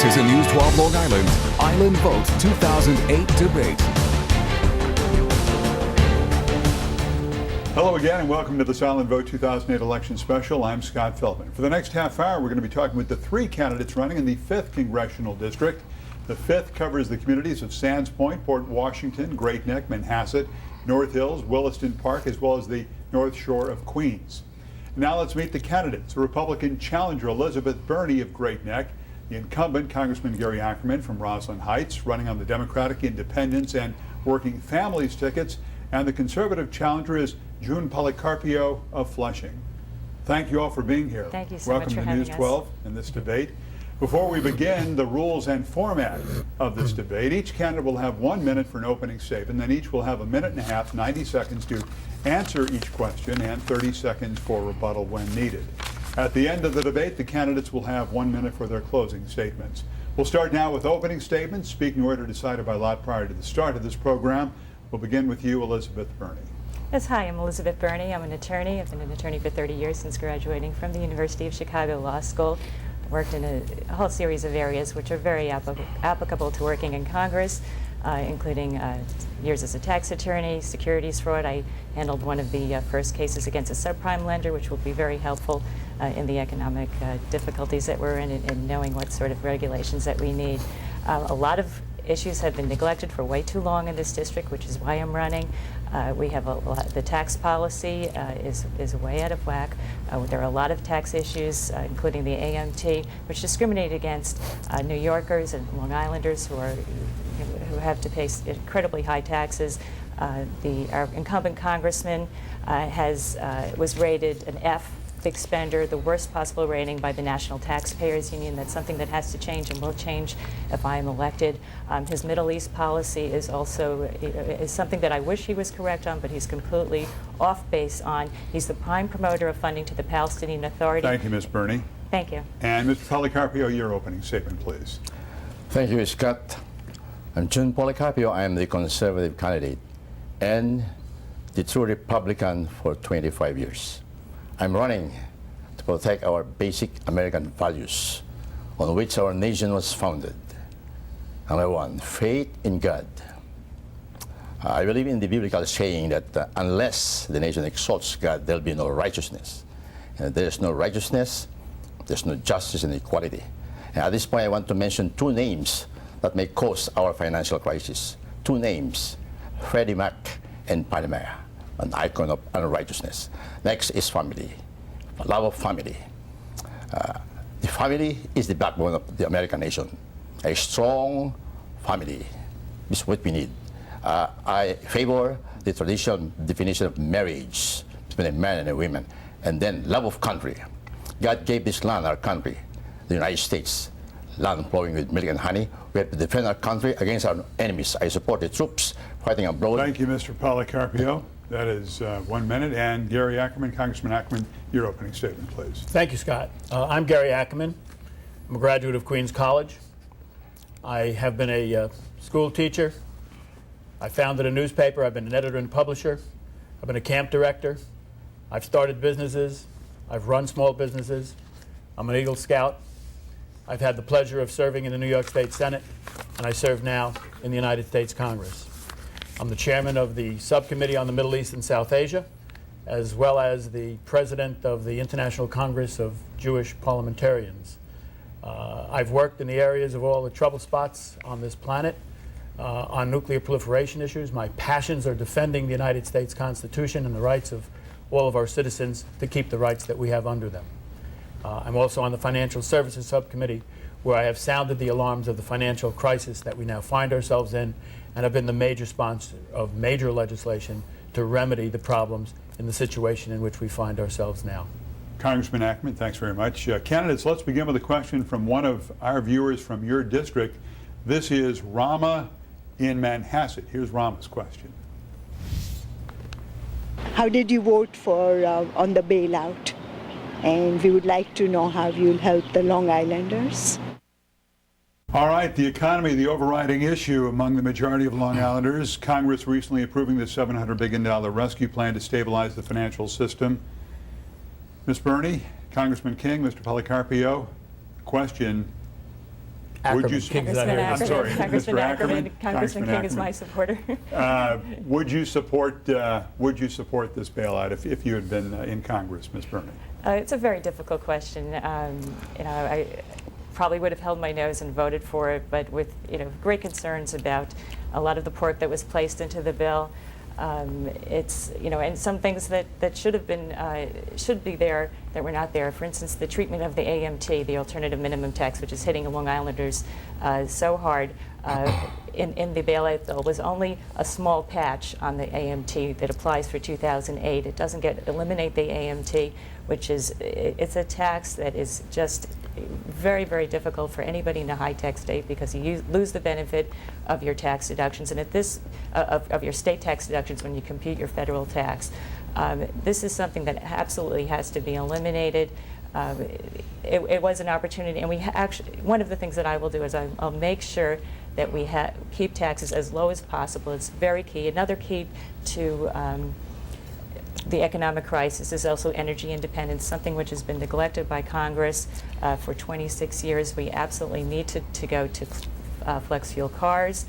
is a News 12 Long Island Vote 2008 debate. Hello again and welcome to the Island Vote 2008 election special. I'm Scott Feldman. For the next half hour, we're going to be talking with the three candidates running in the 5th Congressional District. The 5th covers the communities of Sands Point, Port Washington, Great Neck, Manhasset, North Hills, Williston Park, as well as the North Shore of Queens. Now let's meet the candidates. The Republican challenger Elizabeth Berney of Great Neck, the incumbent Congressman Gary Ackerman from Roslyn Heights, running on the Democratic Independents and Working Families tickets, and the conservative challenger is Jun Policarpio of Flushing. Thank you all for being here. Thank you so much for having us. Welcome to News 12 in this debate. Before we begin, the rules and format of this debate. Each candidate will have 1 minute for an opening statement, then each will have a minute and a half, 90 seconds to answer each question, and 30 seconds for rebuttal when needed. At the end of the debate, the candidates will have 1 minute for their closing statements. We'll start now with opening statements, speaking order decided by lot prior to the start of this program. We'll begin with you, Elizabeth Berney. Yes, hi, I'm Elizabeth Berney. I'm an attorney. I've been an attorney for 30 years since graduating from the University of Chicago Law School. Worked in a whole series of areas which are very applicable to working in Congress, including years as a tax attorney, securities fraud. I handled one of the first cases against a subprime lender, which will be very helpful in the economic difficulties that we're in and knowing what sort of regulations that we need. A lot of issues have been neglected for way too long in this district, which is why I'm running. We have the tax policy is way out of whack. There are a lot of tax issues, including the AMT, which discriminate against New Yorkers and Long Islanders who have to pay incredibly high taxes. Our incumbent congressman was rated an F. Big spender, the worst possible rating by the National Taxpayers Union. That's something that has to change and will change if I am elected. His Middle East policy is also something that I wish he was correct on, but he's completely off base on. He's the prime promoter of funding to the Palestinian Authority. Thank you, Ms. Berney. Thank you. And Mr. Policarpio, your opening statement, please. Thank you, Scott. I'm Jun Policarpio. I am the conservative candidate and the true Republican for 25 years. I'm running to protect our basic American values on which our nation was founded. Number one, faith in God. I believe in the biblical saying that unless the nation exalts God, there'll be no righteousness. And if there's no righteousness, there's no justice and equality. And at this point, I want to mention two names that may cause our financial crisis. Two names, Freddie Mac and Panama, an icon of unrighteousness. Next is family, love of family. The family is the backbone of the American nation. A strong family is what we need. I favor the traditional definition of marriage between a man and a woman, and then love of country. God gave this land, our country, the United States, land flowing with milk and honey. We have to defend our country against our enemies. I support the troops fighting abroad. Thank you, Mr. Policarpio. That is 1 minute. And Gary Ackerman, Congressman Ackerman, your opening statement, please. Thank you, Scott. I'm Gary Ackerman. I'm a graduate of Queens College. I have been a school teacher. I founded a newspaper. I've been an editor and publisher. I've been a camp director. I've started businesses. I've run small businesses. I'm an Eagle Scout. I've had the pleasure of serving in the New York State Senate, and I serve now in the United States Congress. I'm the chairman of the Subcommittee on the Middle East and South Asia, as well as the president of the International Congress of Jewish Parliamentarians. I've worked in the areas of all the trouble spots on this planet on nuclear proliferation issues. My passions are defending the United States Constitution and the rights of all of our citizens to keep the rights that we have under them. I'm also on the Financial Services Subcommittee, where I have sounded the alarms of the financial crisis that we now find ourselves in, and have been the major sponsor of major legislation to remedy the problems in the situation in which we find ourselves now. Congressman Ackerman, thanks very much. Candidates, let's begin with a question from one of our viewers from your district. This is Rama in Manhasset. Here's Rama's question. How did you vote for on the bailout? And we would like to know how you'll help the Long Islanders. All right, the economy, the overriding issue among the majority of Long Islanders. Congress recently approving the $700 billion rescue plan to stabilize the financial system. Ms. Berney, Congressman King, Mr. Policarpio, question, Ackerman. you King is support- not here. I'm sorry, Congressman Mr. Ackerman. Ackerman. Congressman King is my supporter. Would you support this bailout if you had been in Congress, Ms. Berney? It's a very difficult question. I probably would have held my nose and voted for it, but with great concerns about a lot of the pork that was placed into the bill. It's and some things that should have been should be there that were not there. For instance, the treatment of the AMT, the alternative minimum tax, which is hitting Long Islanders so hard in the bailout bill, was only a small patch on the AMT that applies for 2008. It doesn't eliminate the AMT, which is it's a tax that is just very, very difficult for anybody in a high-tax state because you lose the benefit of your tax deductions and of your state tax deductions when you compute your federal tax. This is something that absolutely has to be eliminated. It was an opportunity, and one of the things that I will do is I'll make sure that we keep taxes as low as possible. It's very key. Another key to the economic crisis is also energy independence, something which has been neglected by Congress for 26 years. We absolutely need to go to flex fuel cars.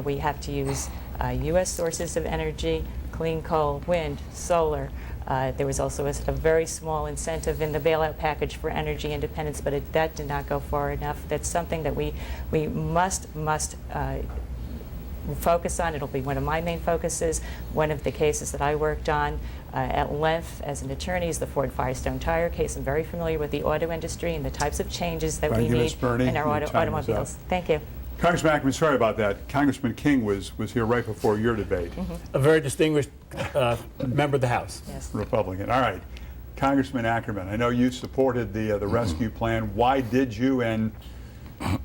We have to use U.S. sources of energy, clean coal, wind, solar. There was also a very small incentive in the bailout package for energy independence, but that did not go far enough. That's something that we must focus on. It'll be one of my main focuses. One of the cases that I worked on at length as an attorney is the Ford Firestone tire case. I'm very familiar with the auto industry and the types of changes that we need in our automobiles. Thank you. Congressman Ackerman, sorry about that. Congressman King was here right before your debate. A very distinguished member of the House. Yes. Republican. All right. Congressman Ackerman, I know you supported the rescue plan. Why did you, and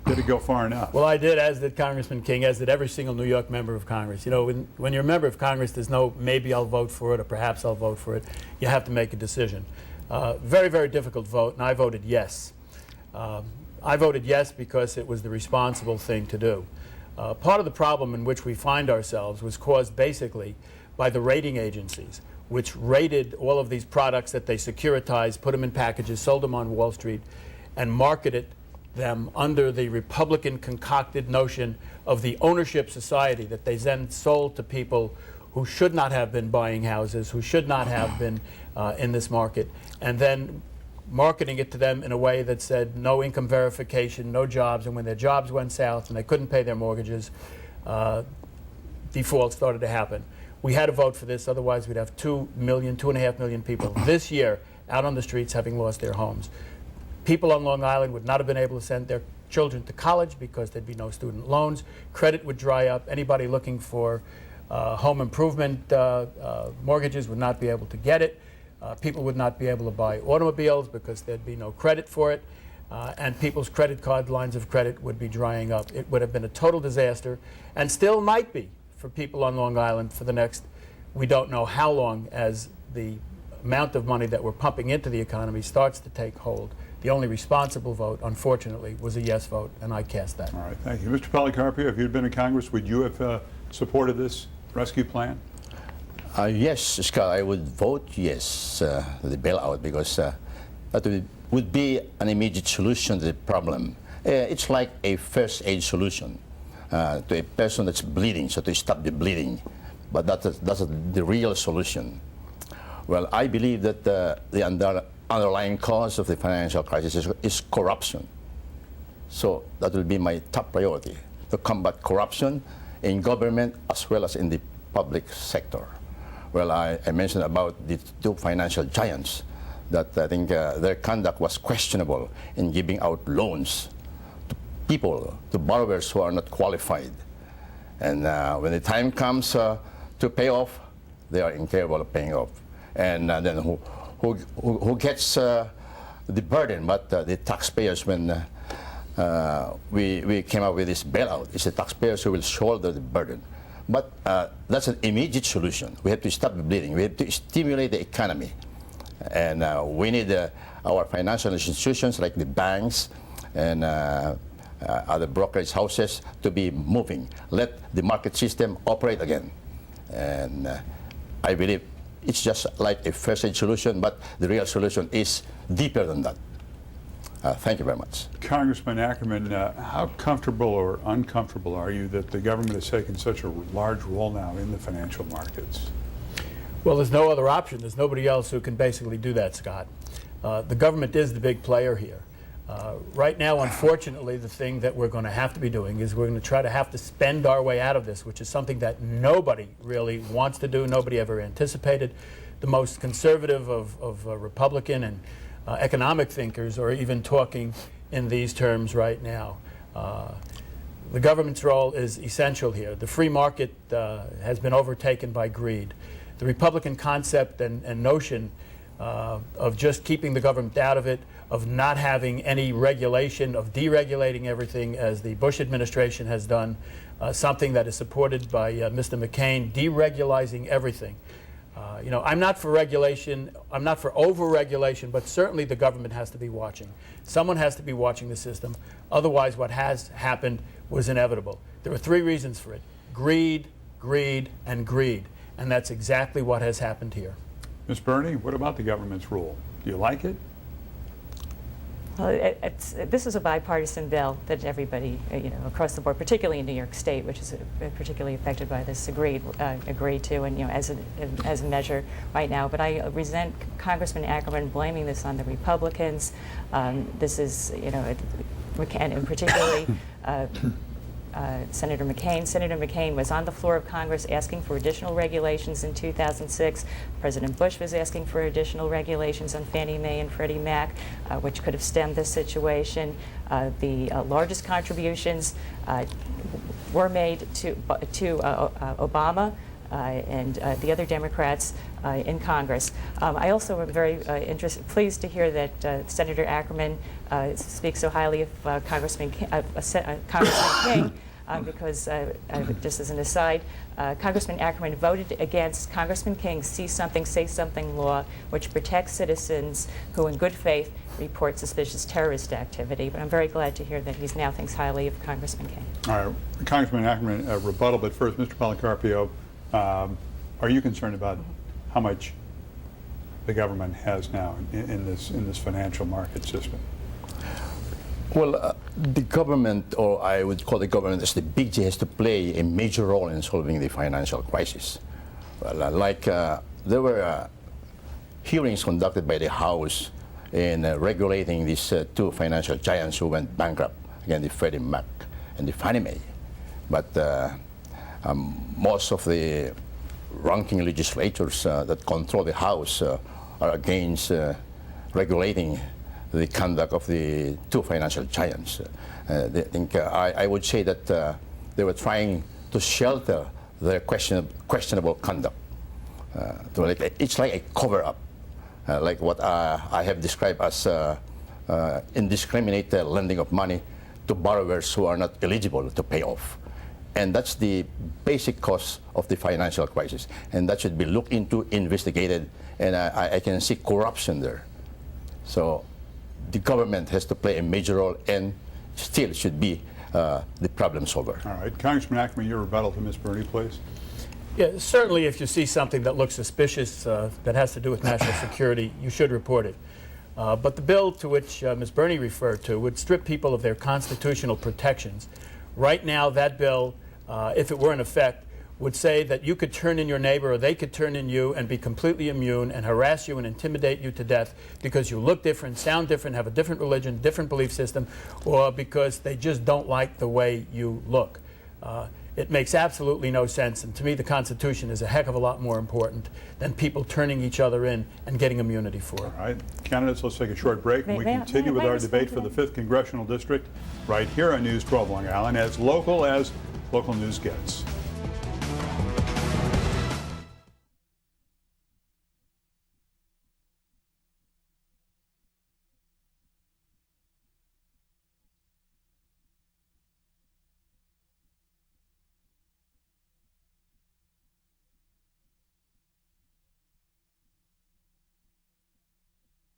did it go far enough? Well, I did, as did Congressman King, as did every single New York member of Congress. You know, when you're a member of Congress, there's no maybe I'll vote for it or perhaps I'll vote for it. You have to make a decision. Very, very difficult vote, and I voted yes. I voted yes because it was the responsible thing to do. Part of the problem in which we find ourselves was caused basically by the rating agencies, which rated all of these products that they securitized, put them in packages, sold them on Wall Street, and marketed them under the Republican concocted notion of the ownership society that they then sold to people who should not have been buying houses, who should not have been in this market, and then marketing it to them in a way that said no income verification, no jobs, and when their jobs went south and they couldn't pay their mortgages, default started to happen. We had to vote for this, otherwise we'd have 2.5 million people this year out on the streets having lost their homes. People on Long Island would not have been able to send their children to college because there'd be no student loans. Credit would dry up. Anybody looking for home improvement mortgages would not be able to get it. People would not be able to buy automobiles because there'd be no credit for it. And people's credit card lines of credit would be drying up. It would have been a total disaster, and still might be for people on Long Island for the next, we don't know how long, as the amount of money that we're pumping into the economy starts to take hold. The only responsible vote, unfortunately, was a yes vote, and I cast that. All right, thank you. Mr. Policarpio, if you'd been in Congress, would you have supported this rescue plan? Yes, Scott, I would vote yes the bailout because that would be an immediate solution to the problem. It's like a first aid solution to a person that's bleeding, so to stop the bleeding. But that's the real solution. Well, I believe that the underlying cause of the financial crisis is corruption. So that will be my top priority, to combat corruption in government as well as in the public sector. Well, I mentioned about the two financial giants that I think their conduct was questionable in giving out loans to people, to borrowers who are not qualified. And when the time comes to pay off, they are incapable of paying off. And then who gets the burden? But the taxpayers, when we came up with this bailout, it's the taxpayers who will shoulder the burden. But that's an immediate solution. We have to stop the bleeding. We have to stimulate the economy. And we need our financial institutions like the banks and other brokerage houses to be moving. Let the market system operate again. And I believe it's just like a first aid solution, but the real solution is deeper than that. Thank you very much. Congressman Ackerman, how comfortable or uncomfortable are you that the government has taken such a large role now in the financial markets? Well, there's no other option. There's nobody else who can basically do that, Scott. The government is the big player here. Right now, unfortunately, the thing that we're going to have to be doing is we're going to have to spend our way out of this, which is something that nobody really wants to do, nobody ever anticipated. The most conservative of Republican and economic thinkers are even talking in these terms right now. The government's role is essential here. The free market has been overtaken by greed. The Republican concept and notion of just keeping the government out of it, of not having any regulation, of deregulating everything as the Bush administration has done, something that is supported by Mr. McCain, deregulating everything. You know, I'm not for regulation, I'm not for over-regulation, but certainly the government has to be watching. Someone has to be watching the system. Otherwise, what has happened was inevitable. There are three reasons for it: greed, greed, and greed. And that's exactly what has happened here. Ms. Berney, what about the government's role? Do you like it? Well, this is a bipartisan bill that everybody, across the board, particularly in New York State, which is particularly affected by this, agreed to, and as a measure right now. But I resent Congressman Ackerman blaming this on the Republicans. This is, and particularly. Senator McCain. Senator McCain was on the floor of Congress asking for additional regulations in 2006. President Bush was asking for additional regulations on Fannie Mae and Freddie Mac, which could have stemmed this situation. The largest contributions were made to Obama and the other Democrats in Congress. I also am very pleased to hear that Senator Ackerman speaks so highly of Congressman King, because just as an aside, Congressman Ackerman voted against Congressman King's See Something, Say Something law, which protects citizens who in good faith report suspicious terrorist activity. But I'm very glad to hear that he now thinks highly of Congressman King. All right, Congressman Ackerman, rebuttal, but first, Mr. Policarpio, are you concerned about how much the government has now in this financial market system? Well, the government, or I would call the government, as the big G, has to play a major role in solving the financial crisis. Well, there were hearings conducted by the House in regulating these two financial giants who went bankrupt, again, the Freddie Mac and the Fannie Mae. But most of the ranking legislators that control the House are against regulating the conduct of the two financial giants. I would say that they were trying to shelter their questionable conduct. It's like a cover-up, like what I have described as indiscriminate lending of money to borrowers who are not eligible to pay off. And that's the basic cause of the financial crisis. And that should be looked into, investigated, and I can see corruption there. So the government has to play a major role and still should be the problem solver. All right. Congressman Ackerman, your rebuttal to Ms. Berney, please. Yeah, certainly if you see something that looks suspicious that has to do with national security, you should report it. But the bill to which Ms. Berney referred to would strip people of their constitutional protections. Right now, that bill, if it were in effect, would say that you could turn in your neighbor or they could turn in you and be completely immune and harass you and intimidate you to death because you look different, sound different, have a different religion, different belief system, or because they just don't like the way you look. It makes absolutely no sense, and to me the Constitution is a heck of a lot more important than people turning each other in and getting immunity for it. All right. Candidates, let's take a short break and we continue with our debate for the 5th Congressional District right here on News 12 Long Island, as local news gets.